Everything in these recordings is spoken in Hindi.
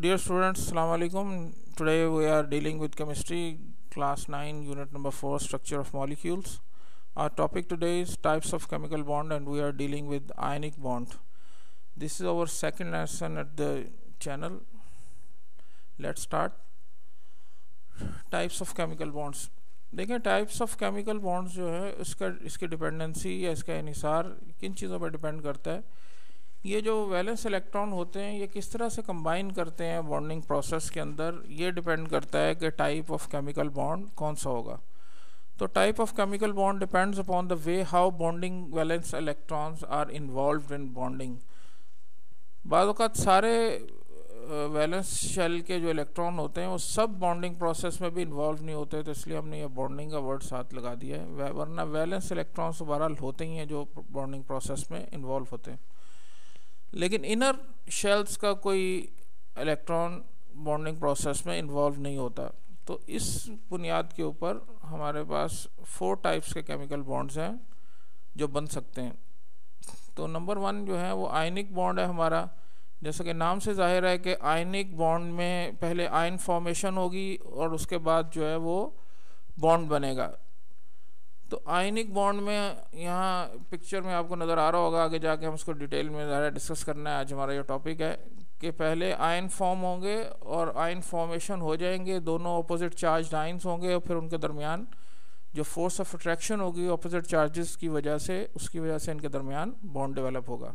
Dear students, Assalamu alaikum. Today we are dealing with chemistry, class 9, unit number 4, structure of molecules. Our topic today is types of chemical bond, and we are dealing with ionic bond. This is our second lesson at the channel. Let's start. Types of chemical bonds. देखें टाइप्स ऑफ केमिकल बॉन्ड्स जो है इसकी डिपेंडेंसी या इसका इन्हिसार किन चीज़ों पर डिपेंड करता है। ये जो वैलेंस इलेक्ट्रॉन होते हैं ये किस तरह से कंबाइन करते हैं बॉन्डिंग प्रोसेस के अंदर, ये डिपेंड करता है कि टाइप ऑफ केमिकल बॉन्ड कौन सा होगा। तो type of chemical bond depends upon the way how bonding valence electrons are involved in bonding. बाद वक़्त सारे वैलेंस शेल के जो इलेक्ट्रॉन होते हैं वो सब बॉन्डिंग प्रोसेस में भी इन्वॉल्व नहीं होते, तो इसलिए हमने ये बॉन्डिंग का वर्ड साथ लगा दिया है। वरना वैलेंस इलेक्ट्रॉन्स बहरहाल होते ही हैं जो बॉन्डिंग प्रोसेस में इन्वॉल्व होते हैं, लेकिन इनर शेल्स का कोई इलेक्ट्रॉन बॉन्डिंग प्रोसेस में इन्वॉल्व नहीं होता। तो इस बुनियाद के ऊपर हमारे पास 4 टाइप्स के केमिकल बॉन्ड्स हैं जो बन सकते हैं। तो नंबर 1 जो है वो आयनिक बॉन्ड है हमारा। जैसा कि नाम से जाहिर है कि आयनिक बॉन्ड में पहले आयन फॉर्मेशन होगी और उसके बाद जो है वो बॉन्ड बनेगा। तो आयनिक बॉन्ड में यहाँ पिक्चर में आपको नज़र आ रहा होगा, आगे जाके हम उसको डिटेल में ज़्यादा डिस्कस करना है। आज हमारा ये टॉपिक है कि पहले आयन फॉर्म होंगे और आयन फॉर्मेशन हो जाएंगे, दोनों अपोजिट चार्ज आयन्स होंगे और फिर उनके दरमियान जो फोर्स ऑफ अट्रैक्शन होगी अपोजिट चार्जेस की वजह से, उसकी वजह से इनके दरमियान बॉन्ड डेवलप होगा।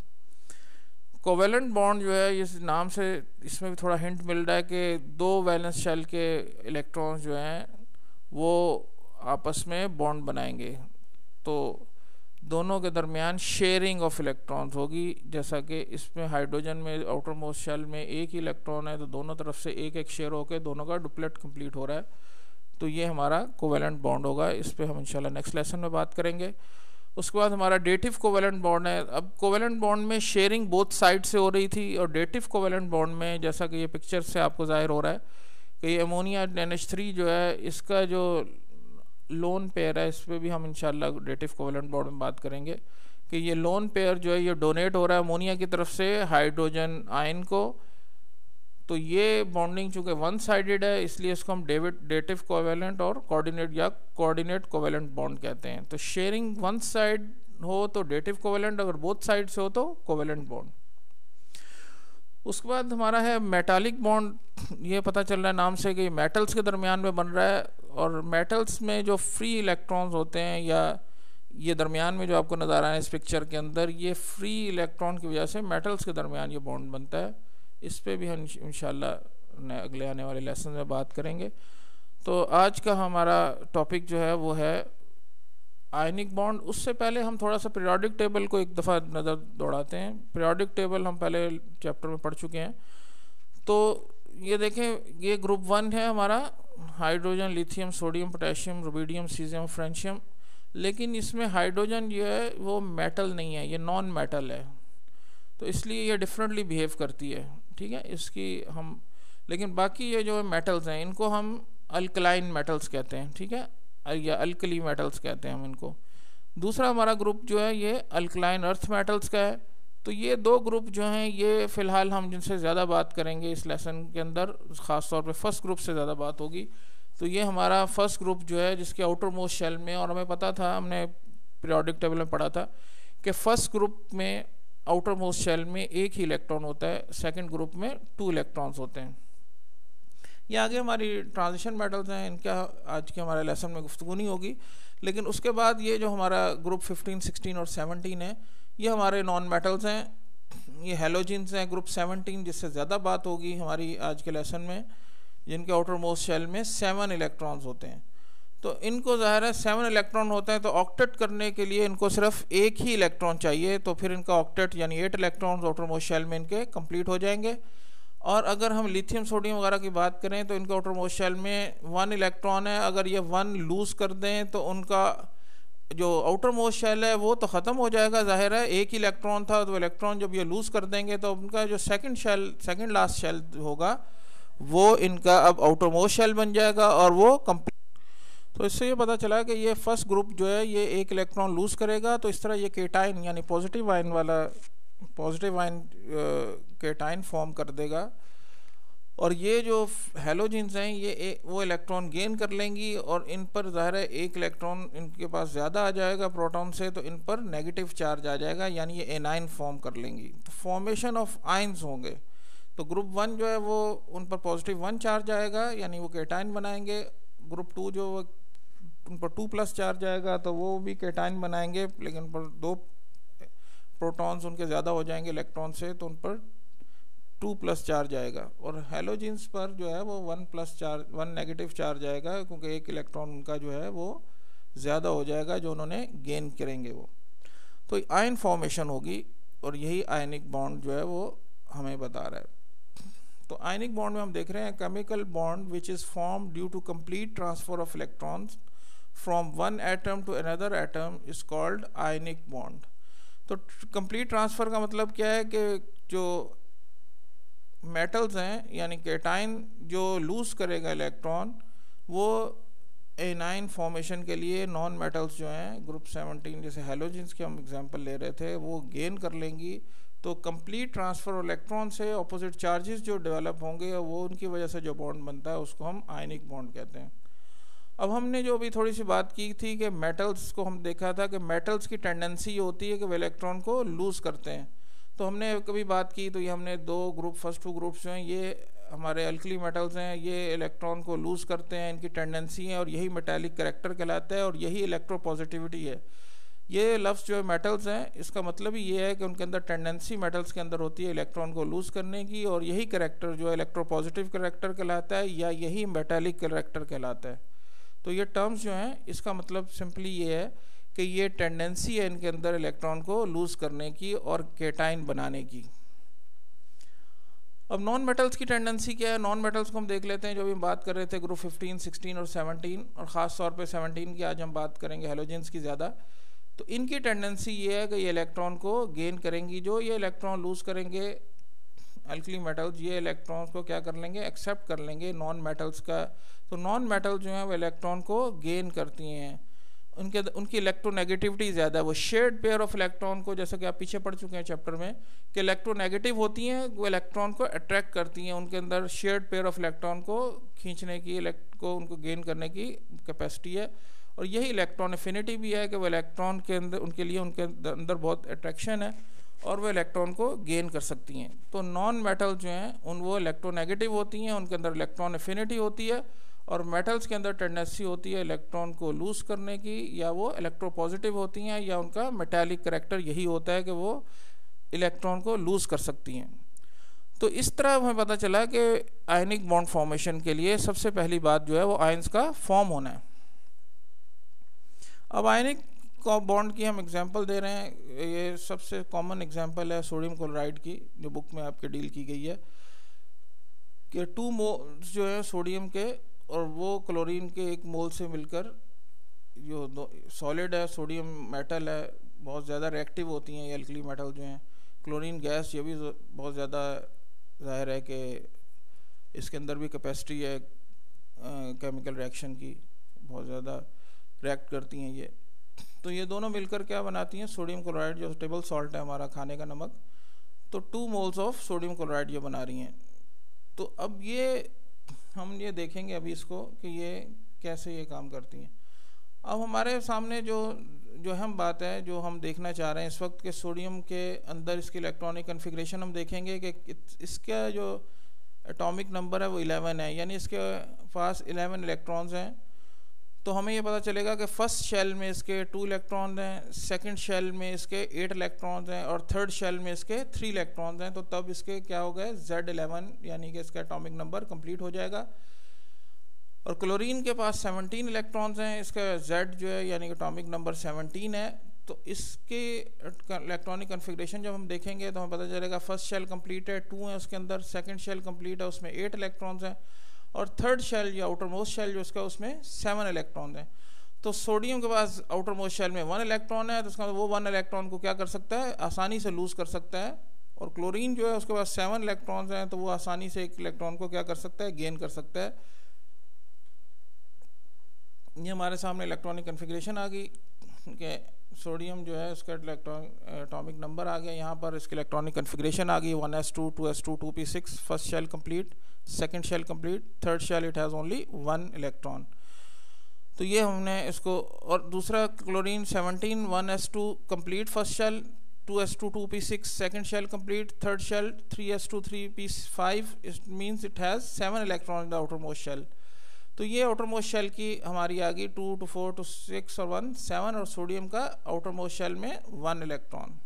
कोवेलेंट बॉन्ड जो है इस नाम से इसमें भी थोड़ा हिंट मिल रहा है कि 2 वैलेंस शेल के इलेक्ट्रॉन्स जो हैं वो आपस में बॉन्ड बनाएंगे, तो दोनों के दरमियान शेयरिंग ऑफ इलेक्ट्रॉन्स होगी। जैसा कि इसमें हाइड्रोजन में आउटर मोस्ट शेल में एक ही इलेक्ट्रॉन है, तो दोनों तरफ से एक एक शेयर होकर दोनों का डुप्लेट कंप्लीट हो रहा है, तो ये हमारा कोवेलेंट बॉन्ड होगा। इस पर हम इंशाल्लाह नेक्स्ट लेसन में बात करेंगे। उसके बाद हमारा डेटिव कोवेलेंट बॉन्ड है। अब कोवेलेंट बॉन्ड में शेयरिंग बोथ साइड से हो रही थी, और डेटिव कोवेलेंट बॉन्ड में जैसा कि ये पिक्चर से आपको जाहिर हो रहा है कि ये अमोनिया NH3 जो है इसका जो लोन पेयर है, इस पर भी हम इंशाल्लाह डेटिव कोवेलेंट बॉन्ड में बात करेंगे कि ये लोन पेयर जो है ये डोनेट हो रहा है अमोनिया की तरफ से हाइड्रोजन आयन को। तो ये बॉन्डिंग चूँकि वन साइडेड है इसलिए इसको हम डेटिव कोवेलेंट और कोऑर्डिनेट कोवेलेंट बॉन्ड कहते हैं। तो शेयरिंग वन साइड हो तो डेटिव कोवेलेंट, अगर बोथ साइड से हो तो कोवेलेंट बॉन्ड। उसके बाद हमारा है मेटालिक बॉन्ड। ये पता चल रहा है नाम से कि मेटल्स के दरमियान में बन रहा है, और मेटल्स में जो फ्री इलेक्ट्रॉन्स होते हैं या ये दरमियान में जो आपको नज़र आ रहा है इस पिक्चर के अंदर, ये फ्री इलेक्ट्रॉन की वजह से मेटल्स के दरमियान ये बॉन्ड बनता है। इस पे भी हम इंशाल्लाह अगले आने वाले लेसन में बात करेंगे। तो आज का हमारा टॉपिक जो है वो है आयनिक बॉन्ड। उससे पहले हम थोड़ा सा पीरियोडिक टेबल को एक दफ़ा नज़र दौड़ाते हैं। पीरियोडिक टेबल हम पहले चैप्टर में पढ़ चुके हैं। तो ये देखें, ये ग्रुप 1 है हमारा, hydrogen, lithium, sodium, potassium, rubidium, caesium, francium. लेकिन इसमें हाइड्रोजन जो है वो मेटल नहीं है, ये नॉन मेटल है, तो इसलिए ये डिफरेंटली बिहेव करती है। ठीक है, इसकी हम, लेकिन बाकी ये जो मेटल्स हैं इनको हम अल्कलाइन मेटल्स कहते हैं, ठीक है, या अल्कली मेटल्स कहते हैं हम इनको। दूसरा हमारा ग्रुप जो है ये अल्कलाइन अर्थ मेटल्स का है। तो ये 2 ग्रुप जो हैं ये फ़िलहाल हम जिनसे ज़्यादा बात करेंगे इस लेसन के अंदर, ख़ास तौर पे फर्स्ट ग्रुप से ज़्यादा बात होगी। तो ये हमारा फर्स्ट ग्रुप जो है जिसके आउटर मोस्ट शेल में, और हमें पता था, हमने पीरियोडिक टेबल में पढ़ा था कि फर्स्ट ग्रुप में आउटर मोस्ट शेल में एक ही इलेक्ट्रॉन होता है, सेकंड ग्रुप में 2 इलेक्ट्रॉन्स होते हैं। ये आगे हमारी ट्रांजिशन मेटल्स हैं, इनका आज के हमारे लेसन में गुफ्तगू नहीं होगी। लेकिन उसके बाद ये जो हमारा ग्रुप 15, 16 और 17 है ये हमारे नॉन मेटल्स हैं। ये हेलोजिन्स हैं ग्रुप 17, जिससे ज़्यादा बात होगी हमारी आज के लेसन में, जिनके आउटर मोस्ट शेल में 7 इलेक्ट्रॉन्स होते हैं। तो इनको ज़ाहिर है 7 इलेक्ट्रॉन होते हैं, तो ऑक्टेट करने के लिए इनको सिर्फ एक ही इलेक्ट्रॉन चाहिए, तो फिर इनका ऑक्टेट यानी 8 इलेक्ट्रॉन्स आउटर मोस्ट शेल में इनके कंप्लीट हो जाएंगे। और अगर हम लिथियम, सोडियम वगैरह की बात करें तो इनके आउटर मोस्ट शेल में 1 इलेक्ट्रॉन है। अगर ये 1 लूज़ कर दें तो उनका जो आउटर मोस्ट शेल है वो तो ख़त्म हो जाएगा, जाहिर है एक ही इलेक्ट्रॉन था, तो इलेक्ट्रॉन जब ये लूज़ कर देंगे तो उनका जो सेकंड लास्ट शेल होगा वो इनका अब आउटर मोस्ट शेल बन जाएगा और वो कंप्लीट। तो इससे ये पता चला कि ये फर्स्ट ग्रुप जो है ये एक इलेक्ट्रॉन लूज़ करेगा, तो इस तरह ये केटाइन यानी पॉजिटिव आयन वाला केटाइन फॉर्म कर देगा। और ये जो हैलोजेंस हैं ये वो इलेक्ट्रॉन गेन कर लेंगी और इन पर ज़ाहिर है एक इलेक्ट्रॉन इनके पास ज़्यादा आ जाएगा प्रोटॉन से, तो इन पर नेगेटिव चार्ज आ जाएगा, यानी ये एनाइन फॉर्म कर लेंगी, तो फॉर्मेशन ऑफ आयंस होंगे। तो ग्रुप 1 जो है वो उन पर पॉजिटिव 1 चार्ज आएगा, यानी वो केटाइन बनाएंगे। ग्रुप 2 जो उन पर 2+ चार्ज आएगा, तो वो भी केटाइन बनाएंगे, लेकिन उन पर 2 प्रोटॉन्स उनके ज़्यादा हो जाएंगे इलेक्ट्रॉन से, तो उन पर 2+ चार्ज आएगा। और हैलोजेंस पर जो है वो 1 नेगेटिव चार्ज आएगा, क्योंकि एक इलेक्ट्रॉन उनका जो है वो ज़्यादा हो जाएगा जो उन्होंने गेन करेंगे वो। तो आयन फॉर्मेशन होगी और यही आयनिक बॉन्ड जो है वो हमें बता रहा है। तो आयनिक बॉन्ड में हम देख रहे हैं chemical bond which is form due to complete transfer of electrons from one atom to another atom is called ionic bond. तो कंप्लीट ट्रांसफ़र का मतलब क्या है कि जो मेटल्स हैं यानी केटाइन जो लूज़ करेगा इलेक्ट्रॉन, वो एनाइन फॉर्मेशन के लिए नॉन मेटल्स जो हैं ग्रुप 17 जैसे हैलोजेंस के हम एग्जांपल ले रहे थे वो गेन कर लेंगी। तो कंप्लीट ट्रांसफ़र ऑफ इलेक्ट्रॉन से ऑपोजिट चार्जेस जो डेवलप होंगे वो उनकी वजह से जो बॉन्ड बनता है उसको हम आयनिक बॉन्ड कहते हैं। अब हमने जो अभी थोड़ी सी बात की थी कि मेटल्स को हम देखा था कि मेटल्स की टेंडेंसी होती है कि वो इलेक्ट्रॉन को लूज़ करते हैं। तो हमने कभी बात की तो ये हमने 2 ग्रुप, फर्स्ट 2 ग्रुप्स जो हैं ये हमारे अल्कली मेटल्स हैं, ये इलेक्ट्रॉन को लूज़ करते हैं, इनकी टेंडेंसी है और यही मेटालिक कैरेक्टर कहलाता है और यही इलेक्ट्रोपॉजिटिविटी है। ये लफ्ज़ जो मेटल्स हैं इसका मतलब ही ये है कि उनके अंदर टेंडेंसी मेटल्स के अंदर होती है इलेक्ट्रॉन को लूज़ करने की, और यही कैरेक्टर जो है इलेक्ट्रोपॉजिटिव कैरेक्टर कहलाता है या यही मेटालिक कैरेक्टर कहलाता है। तो ये टर्म्स जो हैं इसका मतलब सिंपली ये है कि ये टेंडेंसी है इनके अंदर इलेक्ट्रॉन को लूज़ करने की और केटाइन बनाने की। अब नॉन मेटल्स की टेंडेंसी क्या है? नॉन मेटल्स को हम देख लेते हैं जो भी हम बात कर रहे थे ग्रुप 15, 16 और 17, और ख़ास तौर पे 17 की आज हम बात करेंगे हैलोजेंस की ज़्यादा। तो इनकी टेंडेंसी ये है कि ये इलेक्ट्रॉन को गेन करेंगी, जो ये इलेक्ट्रॉन लूज़ करेंगे अल्कली मेटल्स ये इलेक्ट्रॉन्स को क्या कर लेंगे, एक्सेप्ट कर लेंगे नॉन मेटल्स का। तो नॉन मेटल जो है वो इलेक्ट्रॉन को गेन करती हैं, उनकी इलेक्ट्रोनेगेटिविटी ज़्यादा है। वो शेयर्ड पेयर ऑफ इलेक्ट्रॉन को, जैसा कि आप पीछे पढ़ चुके हैं चैप्टर में, कि इलेक्ट्रोनेगेटिव होती हैं वो इलेक्ट्रॉन को अट्रैक्ट करती हैं, उनके अंदर शेयर्ड पेयर ऑफ इलेक्ट्रॉन को खींचने की, उनको गेन करने की कैपेसिटी है। और यही इलेक्ट्रॉन एफिनिटी भी है कि वो इलेक्ट्रॉन के अंदर उनके लिए उनके अंदर बहुत अट्रैक्शन है और वो इलेक्ट्रॉन को गेन कर सकती हैं। तो नॉन मेटल जो हैं वो इलेक्ट्रोनेगेटिव होती हैं, उनके अंदर इलेक्ट्रॉन एफिनिटी होती है, और मेटल्स के अंदर टेंडेंसी होती है इलेक्ट्रॉन को लूज़ करने की, या वो इलेक्ट्रोपॉजिटिव होती हैं, या उनका मेटालिक कैरेक्टर यही होता है कि वो इलेक्ट्रॉन को लूज़ कर सकती हैं। तो इस तरह हमें पता चला कि आयनिक बॉन्ड फॉर्मेशन के लिए सबसे पहली बात जो है वो आयंस का फॉर्म होना है। अब आयनिक बॉन्ड की हम एग्जांपल दे रहे हैं, ये सबसे कॉमन एग्जांपल है सोडियम क्लोराइड की जो बुक में आपके डील की गई है कि 2 मोल्स जो है सोडियम के और वो क्लोरीन के 1 मोल से मिलकर जो सॉलिड है सोडियम मेटल है, बहुत ज़्यादा रिएक्टिव होती हैं ये अल्कली मेटल जो हैं। क्लोरीन गैस ये भी बहुत ज़्यादा ज़ाहिर है कि इसके अंदर भी कैपेसिटी है केमिकल रिएक्शन की, बहुत ज़्यादा रिएक्ट करती हैं ये। तो ये दोनों मिलकर क्या बनाती हैं, सोडियम क्लोराइड जो टेबल सॉल्ट है हमारा खाने का नमक। तो 2 मोल्स ऑफ सोडियम क्लोराइड ये बना रही हैं। तो अब ये हम ये देखेंगे अभी इसको कि ये कैसे ये काम करती हैं। अब हमारे सामने जो हम बात है जो हम देखना चाह रहे हैं इस वक्त के सोडियम के अंदर इसकी इलेक्ट्रॉनिक कन्फिग्रेशन हम देखेंगे कि इसका जो एटॉमिक नंबर है वो 11 है, यानी इसके पास 11 इलेक्ट्रॉन्स हैं। तो हमें ये पता चलेगा कि फर्स्ट शेल में इसके 2 इलेक्ट्रॉन्स हैं, सेकंड शेल में इसके 8 इलेक्ट्रॉन्स हैं और थर्ड शेल में इसके 3 इलेक्ट्रॉन्स हैं। तो तब इसके क्या हो गए Z11, यानी कि इसका एटॉमिक नंबर कंप्लीट हो जाएगा। और क्लोरीन के पास 17 इलेक्ट्रॉन्स हैं, इसका Z जो है यानी कि एटॉमिक नंबर 17 है। तो इसके इलेक्ट्रॉनिक कन्फिग्रेशन जब हम देखेंगे तो हमें पता चलेगा फर्स्ट शेल कंप्लीट है, 2 है उसके अंदर, सेकंड शेल कंप्लीट है उसमें 8 इलेक्ट्रॉन्स हैं, और थर्ड शेल या आउटर मोस्ट शेल जो उसका उसमें 7 इलेक्ट्रॉन हैं। तो सोडियम के पास आउटर मोस्ट शेल में 1 इलेक्ट्रॉन है, तो उसका वो 1 इलेक्ट्रॉन को क्या कर सकता है, आसानी से लूज़ कर सकता है। और क्लोरीन जो है उसके पास 7 इलेक्ट्रॉन्स हैं, तो वो आसानी से 1 इलेक्ट्रॉन को क्या कर सकता है, गेन कर सकता है। ये हमारे सामने इलेक्ट्रॉनिक कन्फिग्रेशन आ गई कि सोडियम जो है उसका एटॉमिक नंबर आ गया, यहाँ पर इसकी इलेक्ट्रॉनिक कन्फिग्रेशन आ गई 1s2 2s2 2p6, first shell complete, second shell complete, third shell it has only 1 electron. तो ये हमने इसको, और दूसरा chlorine 17 1s2 complete, first shell, 2s2 2p6 second shell complete, third shell 3s2 3p5, it means it has 7 electron in the outer most shell. तो ये आउटर मोस्ट शेल की हमारी आ गई 2 to 4 to 6 और 1 7, और सोडियम का आउटर मोस्ट शेल में 1 इलेक्ट्रॉन।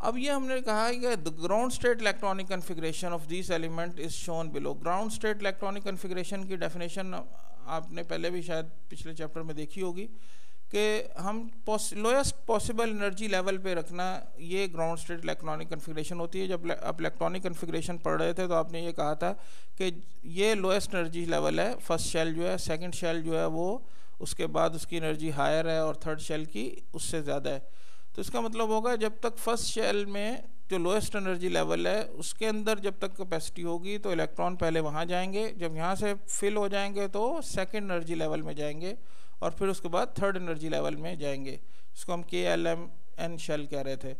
अब ये हमने कहा कि the ground state electronic configuration of this element is shown below. Ground state electronic configuration की डेफिनेशन आपने पहले भी शायद पिछले चैप्टर में देखी होगी कि हम लोएस्ट पॉसिबल एनर्जी लेवल पे रखना, ये ग्राउंड स्टेट इलेक्ट्रॉनिक कन्फिग्रेशन होती है। जब आप इलेक्ट्रॉनिक कन्फिग्रेशन पढ़ रहे थे तो आपने ये कहा था कि ये लोएस्ट एनर्जी लेवल है, फर्स्ट शेल जो है, सेकंड शेल जो है वो उसके बाद उसकी एनर्जी हायर है और थर्ड शेल की उससे ज़्यादा है। तो इसका मतलब होगा जब तक फर्स्ट शेल में जो लोएस्ट एनर्जी लेवल है उसके अंदर जब तक कैपेसिटी होगी तो इलेक्ट्रॉन पहले वहाँ जाएंगे, जब यहाँ से फिल हो जाएंगे तो सेकेंड एनर्जी लेवल में जाएंगे और फिर उसके बाद थर्ड एनर्जी लेवल में जाएंगे, जिसको हम KLMN शेल कह रहे थे।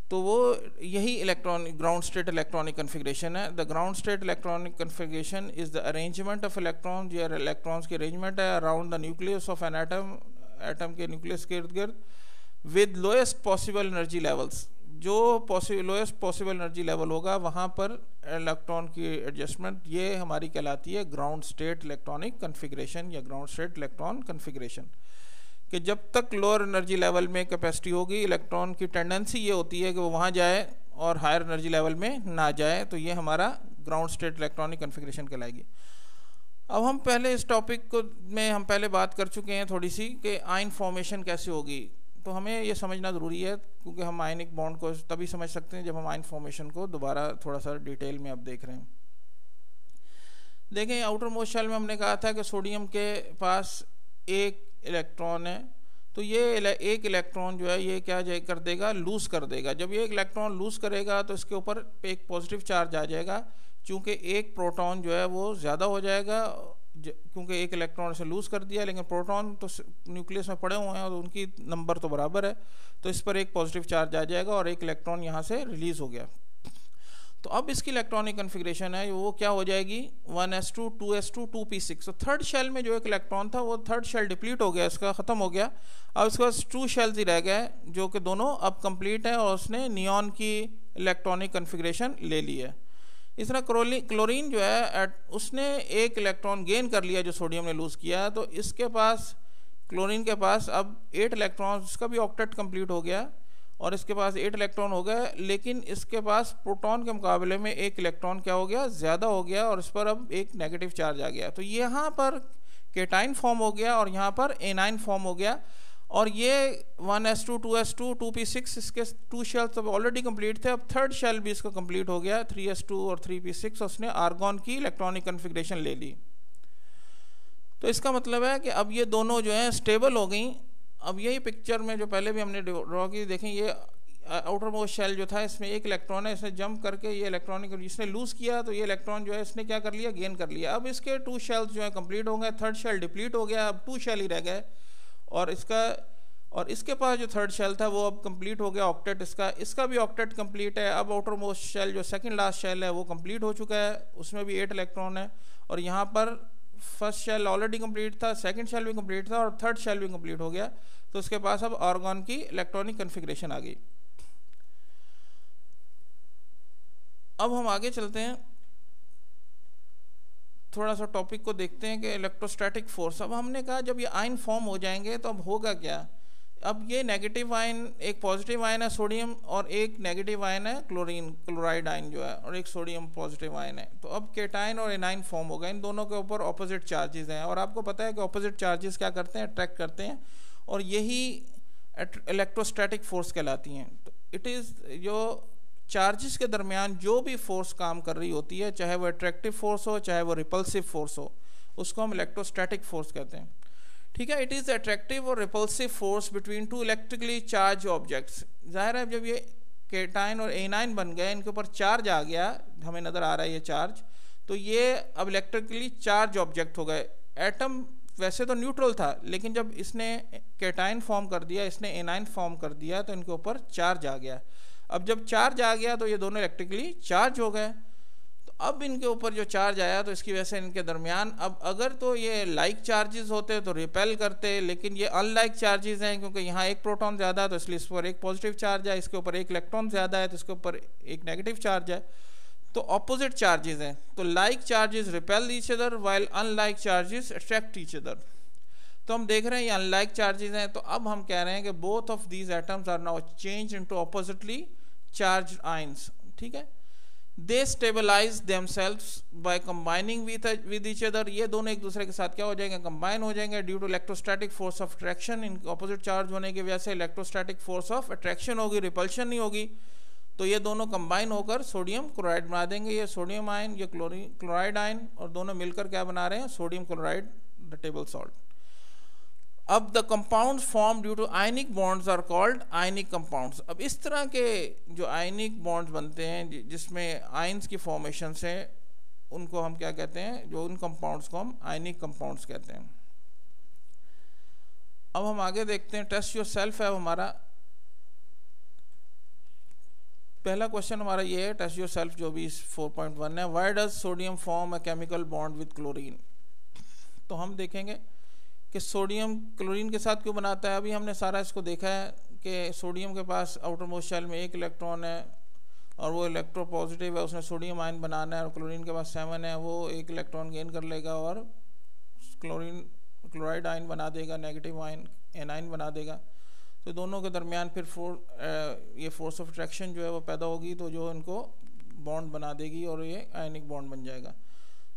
तो वो यही electronic ground state electronic configuration है। The ground state electronic configuration is the arrangement of electron, जो इलेक्ट्रॉन्स की अरेंजमेंट है around the nucleus of an atom, atom के न्यूक्लियस के इर्द गिर्द, with lowest possible energy levels. जो लोएस्ट पॉसिबल एनर्जी लेवल होगा वहाँ पर इलेक्ट्रॉन की एडजस्टमेंट, ये हमारी कहलाती है ग्राउंड स्टेट इलेक्ट्रॉनिक कन्फिग्रेशन या ग्राउंड स्टेट इलेक्ट्रॉन कन्फिग्रेशन। कि जब तक लोअर एनर्जी लेवल में कैपेसिटी होगी इलेक्ट्रॉन की टेंडेंसी ये होती है कि वो वहाँ जाए और हायर एनर्जी लेवल में ना जाए, तो ये हमारा ग्राउंड स्टेट इलेक्ट्रॉनिक कन्फिग्रेशन कहलाएगी। अब हम पहले इस टॉपिक को में हम पहले बात कर चुके हैं थोड़ी सी कि आयन फॉर्मेशन कैसे होगी, तो हमें ये समझना ज़रूरी है क्योंकि हम आयनिक बॉन्ड को तभी समझ सकते हैं जब हम आयन फॉर्मेशन को दोबारा थोड़ा सा डिटेल में अब देख रहे हैं। देखें आउटर मोस्ट शेल में हमने कहा था कि सोडियम के पास एक इलेक्ट्रॉन है, तो ये एक इलेक्ट्रॉन जो है ये क्या कर देगा, लूज़ कर देगा। जब ये एक इलेक्ट्रॉन लूज़ करेगा तो इसके ऊपर एक पॉजिटिव चार्ज आ जाएगा, चूँकि एक प्रोटॉन जो है वो ज़्यादा हो जाएगा क्योंकि एक इलेक्ट्रॉन से लूज़ कर दिया, लेकिन प्रोटॉन तो न्यूक्लियस में पड़े हुए हैं और उनकी नंबर तो बराबर है, तो इस पर एक पॉजिटिव चार्ज आ जाएगा और एक इलेक्ट्रॉन यहाँ से रिलीज़ हो गया। तो अब इसकी इलेक्ट्रॉनिक कन्फिग्रेशन है वो क्या हो जाएगी, 1s2 2s2 2p6। तो थर्ड शेल में जो एक इलेक्ट्रॉन था वो थर्ड शेल डिप्लीट हो गया, इसका ख़त्म हो गया। अब इसके पास 2 शेल्स ही रह गए जो कि दोनों अब कंप्लीट है और उसने नियॉन की इलेक्ट्रॉनिक कन्फिग्रेशन ले ली है। इस तरह क्लोरीन जो है उसने एक इलेक्ट्रॉन गेन कर लिया जो सोडियम ने लूज़ किया, तो इसके पास क्लोरीन के पास अब 8 इलेक्ट्रॉन, इसका भी ऑक्टेट कंप्लीट हो गया और इसके पास 8 इलेक्ट्रॉन हो गए, लेकिन इसके पास प्रोटॉन के मुकाबले में एक इलेक्ट्रॉन क्या हो गया, ज़्यादा हो गया और इस पर अब एक नेगेटिव चार्ज आ गया। तो यहाँ पर केटाइन फॉर्म हो गया और यहाँ पर एनाइन फॉर्म हो गया। और ये 1s2 2s2 2p6 इसके 2 शेल्स अब ऑलरेडी कंप्लीट थे, अब थर्ड शेल भी इसका कंप्लीट हो गया 3s2 और 3p6, उसने आर्गॉन की इलेक्ट्रॉनिक कन्फिग्रेशन ले ली। तो इसका मतलब है कि अब ये दोनों जो हैं स्टेबल हो गई। अब यही पिक्चर में जो पहले भी हमने ड्रॉ की, देखें ये आउटर मोस्ट शेल जो था इसमें एक इलेक्ट्रॉन है, इसने जंप करके ये इलेक्ट्रॉनिक इसने लूज़ किया, तो ये इलेक्ट्रॉन जो है इसने क्या कर लिया, गेन कर लिया। अब इसके 2 शेल्स जो है कंप्लीट हो गए, थर्ड शेल डिप्लीट हो गया, अब 2 शेल ही रह गए और इसके पास जो थर्ड शेल था वो अब कंप्लीट हो गया ऑक्टेट, इसका भी ऑक्टेट कंप्लीट है। अब आउटर मोस्ट शेल जो सेकंड लास्ट शेल है वो कंप्लीट हो चुका है, उसमें भी 8 इलेक्ट्रॉन है और यहाँ पर फर्स्ट शेल ऑलरेडी कंप्लीट था, सेकंड शेल भी कंप्लीट था और थर्ड शेल भी कंप्लीट हो गया, तो उसके पास अब आर्गॉन की इलेक्ट्रॉनिक कन्फिग्रेशन आ गई। अब हम आगे चलते हैं, थोड़ा सा टॉपिक को देखते हैं कि इलेक्ट्रोस्टैटिक फोर्स। अब हमने कहा जब ये आयन फॉर्म हो जाएंगे तो अब होगा क्या, अब ये नेगेटिव आयन, एक पॉजिटिव आयन है सोडियम और एक नेगेटिव आयन है क्लोराइड आयन जो है, और एक सोडियम पॉजिटिव आयन है। तो अब केटाइन और एनाइन फॉर्म हो गए, इन दोनों के ऊपर ऑपोजिट चार्जेस हैं और आपको पता है कि ऑपोजिट चार्जेस क्या करते हैं, अट्रैक्ट करते हैं और यही इलेक्ट्रोस्टैटिक फोर्स कहलाती हैं। तो इट इज़ जो चार्जेस के दरमियान जो भी फोर्स काम कर रही होती है, चाहे वो अट्रैक्टिव फोर्स हो चाहे वो रिपल्सिव फोर्स हो, उसको हम इलेक्ट्रोस्टैटिक फोर्स कहते हैं। ठीक है, इट इज़ अट्रैक्टिव और repulsive force between 2 electrically charge objects. जाहिर है जब ये केटाइन और एनाइन बन गए, इनके ऊपर चार्ज आ गया, हमें नज़र आ रहा है ये चार्ज, तो ये अब इलेक्ट्रिकली चार्ज ऑब्जेक्ट हो गए। एटम वैसे तो न्यूट्रल था, लेकिन जब इसने कैटाइन फॉर्म कर दिया, इसने एनाइन फॉर्म कर दिया, तो इनके ऊपर चार्ज आ गया। अब जब चार्ज आ गया तो ये दोनों इलेक्ट्रिकली चार्ज हो गए। तो अब इनके ऊपर जो चार्ज आया तो इसकी वजह से इनके दरमियान, अब अगर तो ये लाइक चार्जेस होते तो रिपेल करते, लेकिन ये अनलाइक चार्जेस हैं, क्योंकि यहाँ एक प्रोटॉन ज़्यादा है तो इसलिए इस पर एक पॉजिटिव चार्ज है, इसके ऊपर एक इलेक्ट्रॉन ज़्यादा है तो इसके ऊपर एक नेगेटिव चार्ज है। तो ऑपोजिट चार्जेस हैं, तो like charges repel each other while unlike charges attract each other. तो हम देख रहे हैं ये अनलाइक चार्जेस हैं, तो अब हम कह रहे हैं कि both of these atoms are now change into oppositely charge ions. ठीक है, they stabilize themselves by combining with each other. ये दोनों एक दूसरे के साथ क्या हो जाएंगे, कंबाइन हो जाएंगे due to electrostatic force of attraction. इन ऑपोजिट चार्ज होने की वजह से इलेक्ट्रोस्टैटिक फोर्स ऑफ अट्रैक्शन होगी, रिपल्शन नहीं होगी। तो ये दोनों कंबाइन होकर सोडियम क्लोराइड बना देंगे। ये सोडियम आयन, ये क्लोराइड आयन, और दोनों मिलकर क्या बना रहे हैं, sodium chloride the table salt. अब the compounds form due to ionic bonds are called ionic compounds. अब इस तरह के जो आयनिक बॉन्ड्स बनते हैं जिसमें आयंस की फॉर्मेशन से, उनको हम क्या कहते हैं, जो उन कंपाउंड्स को हम आयनिक कंपाउंड्स कहते हैं। अब हम आगे देखते हैं, टेस्ट योर सेल्फ है हमारा पहला क्वेश्चन। हमारा ये है टेस्ट योर सेल्फ, जो भी 4.1 है। Why does sodium form a chemical bond with chlorine. तो हम देखेंगे कि सोडियम क्लोरीन के साथ क्यों बनाता है। अभी हमने सारा इसको देखा है कि सोडियम के पास आउटर मोस्ट शेल में एक इलेक्ट्रॉन है और वो इलेक्ट्रो पॉजिटिव है, उसने सोडियम आयन बनाना है, और क्लोरीन के पास 7 है, वो एक इलेक्ट्रॉन गेन कर लेगा और क्लोराइड आयन बना देगा, नेगेटिव आयन एनाइन बना देगा। तो दोनों के दरमियान फिर ये फोर्स ऑफ अट्रैक्शन जो है वो पैदा होगी, तो जो इनको बॉन्ड बना देगी और ये आयनिक बॉन्ड बन जाएगा।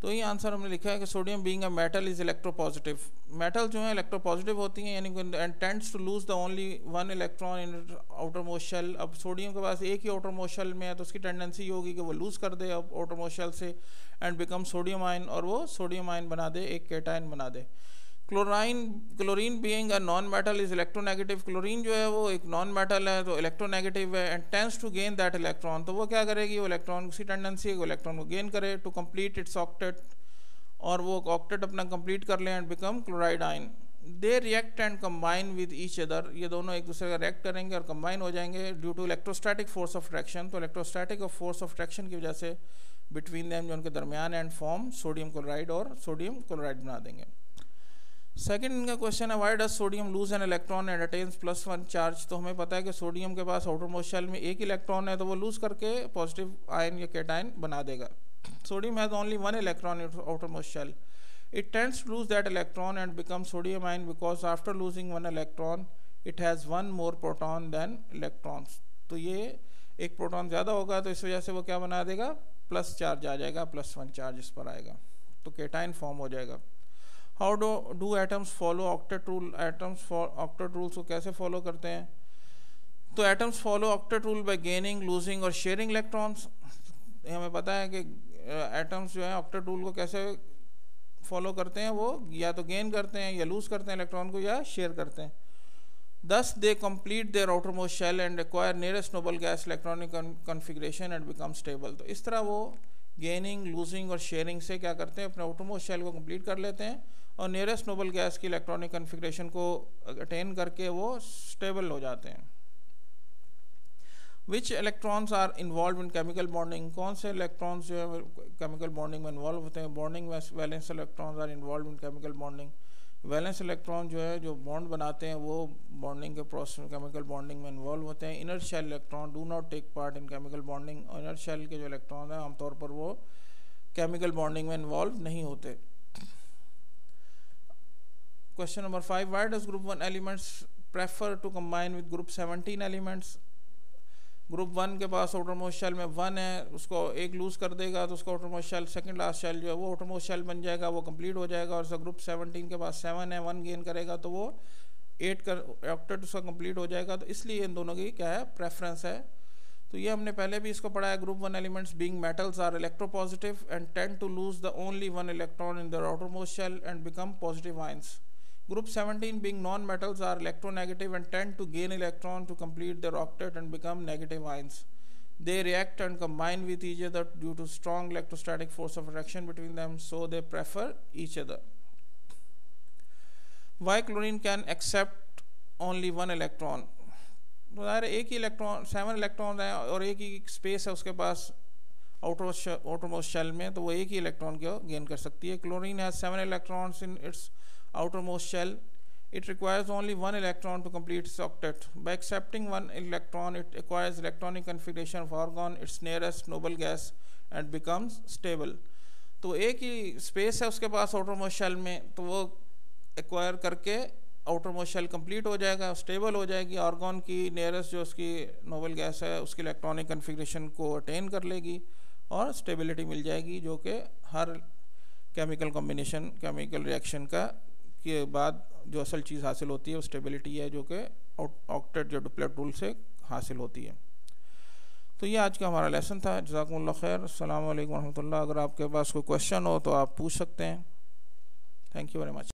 तो ये आंसर हमने लिखा है कि sodium being a metal is electropositive. Metal जो है इलेक्ट्रोपॉजिटिव होती हैं, यानी and tends to lose the only one electron in outer most shell. अब सोडियम के पास एक ही आउटर मोस्ट शेल में है, तो उसकी टेंडेंसी होगी कि वो लूज कर दे आउटर मोस्ट शेल से एंड बिकम सोडियम आयन, और वो सोडियम आयन बना दे, एक कैटायन बना दे। Chlorine being a non metal is electronegative. Chlorine जो है वो एक नॉन मेटल है, तो इलेक्ट्रोनेगेटिव है, and tends to gain that electron. तो वो क्या करेगी, वो इलेक्ट्रॉन, उसी टेंडेंसी है वो इलेक्ट्रॉन को गेन करे टू कंप्लीट इट्स ऑक्टेट, और वो ऑक्टेट अपना कंप्लीट कर ले and become chloride ion. They react and combine with each other. ये दोनों एक दूसरे का रिएक्ट करेंगे और कंबाइन हो जाएंगे due to electrostatic force of attraction. तो इलेक्ट्रोस्टैटिक फोर्स ऑफ अट्रैक्शन की वजह से बिटवीन देम, जो उनके दरमियान, एंड फॉर्म सोडियम क्लोराइड और सोडियम क्लोराइड बना देंगे। सेकंड इनका क्वेश्चन है, why does sodium lose an electron and attains +1 charge. तो हमें पता है कि सोडियम के पास आउटर मोस्ट शेल में एक इलेक्ट्रॉन है, तो वो लूज करके पॉजिटिव आयन या कैटायन बना देगा। Sodium has only 1 electron in outer most shell. It tends to lose that electron and becomes sodium ion because after losing 1 electron, it has 1 more proton than electrons. तो ये एक प्रोटॉन ज़्यादा होगा, तो इस वजह से वो क्या बना देगा, प्लस चार्ज आ जाएगा, +1 चार्ज इस पर आएगा, तो कैटायन फॉर्म हो जाएगा। How do atoms follow octet rule. Atoms octet rules को कैसे फॉलो करते हैं। तो atoms follow octet rule by gaining, losing और शेयरिंग इलेक्ट्रॉन्स। हमें पता है कि एटम्स जो है ऑक्टेट रूल को कैसे फॉलो करते हैं, वो या तो गेन करते हैं या लूज करते हैं इलेक्ट्रॉन को, या शेयर करते हैं। Thus they complete their outer most shell and acquire nearest noble gas electronic configuration and become stable. तो इस तरह वो गेनिंग, लूजिंग और शेयरिंग से क्या करते हैं, अपने आउटर मोस्ट शेल को कंप्लीट कर लेते हैं और नियरेस्ट नोबल गैस की इलेक्ट्रॉनिक कॉन्फ़िगरेशन को अटेन करके वो स्टेबल हो जाते हैं। Which electrons are involve in chemical bonding. कौन से इलेक्ट्रॉन्स जो है केमिकल बॉन्डिंग में इन्वॉल्व होते हैं। Bonding valence electrons are involve in chemical bonding. Valence electron जो है जो बॉन्ड बनाते हैं वो बॉन्डिंग के प्रोसेस केमिकल बॉन्डिंग में इन्वॉल्व होते हैं। Inner shell electron do not take part in chemical bonding. और इनर शेल के जो इलेक्ट्रॉन है आमतौर पर वो केमिकल बॉन्डिंग में इन्वॉल्व नहीं होते। Question number 5, why does group 1 elements prefer to combine with group 17 elements. Group 1 के पास आउटर मोस्ट शेल में 1 है, उसको एक लूज कर देगा तो उसका outer most shell, second last shell जो है वो आउटर मोस्ट शेल बन जाएगा, वो कंप्लीट हो जाएगा। और ग्रुप 17 के पास 7 है, 1 गेन करेगा तो वो 8 कर ऑक्टेट उसका कंप्लीट हो जाएगा। तो इसलिए इन दोनों की क्या है, प्रेफरेंस है। तो ये हमने पहले भी इसको पढ़ा है। Group 1 elements being metals are electropositive and tend to lose the only 1 electron in their outer most shell and become positive ions. Group 17 being non-metals are electronegative and tend to gain electron to complete their octet and become negative ions. They react and combine with each other due to strong electrostatic force of attraction between them, so they prefer each other. Why chlorine can accept only 1 electron. तो ज़ाहिर एक ही इलेक्ट्रॉन, 7 इलेक्ट्रॉन है और एक ही स्पेस है उसके पास आउटरमोस्ट शेल में, तो वो एक ही इलेक्ट्रॉन को गेन कर सकती है। Chlorine has 7 electrons in its outermost shell. It requires only 1 electron to complete its octet. By accepting 1 electron, it acquires electronic configuration of argon, its nearest noble gas, and becomes stable. तो एक ही स्पेस है उसके पास आउटरमोस्ट शेल में, तो वो एक्वायर करके आउटरमोस्ट शेल कंप्लीट हो जाएगा, स्टेबल हो जाएगी। आर्गॉन की नियरेस्ट जो उसकी नोबल गैस है उसकी इलेक्ट्रॉनिक कन्फिग्रेशन को अटेन कर लेगी और स्टेबिलिटी मिल जाएगी, जो कि हर केमिकल कॉम्बिनेशन, केमिकल रिएक्शन का के बाद जो असल चीज़ हासिल होती है वो स्टेबिलिटी है, जो कि ऑक्टेट जो डुप्लेट रूल से हासिल होती है। तो ये आज का हमारा लेसन था। जज़ाकुमुल्लाह खैर। अस्सलाम वालेकुम रहमतुल्लाह। अगर आपके पास कोई क्वेश्चन हो तो आप पूछ सकते हैं। Thank you very much.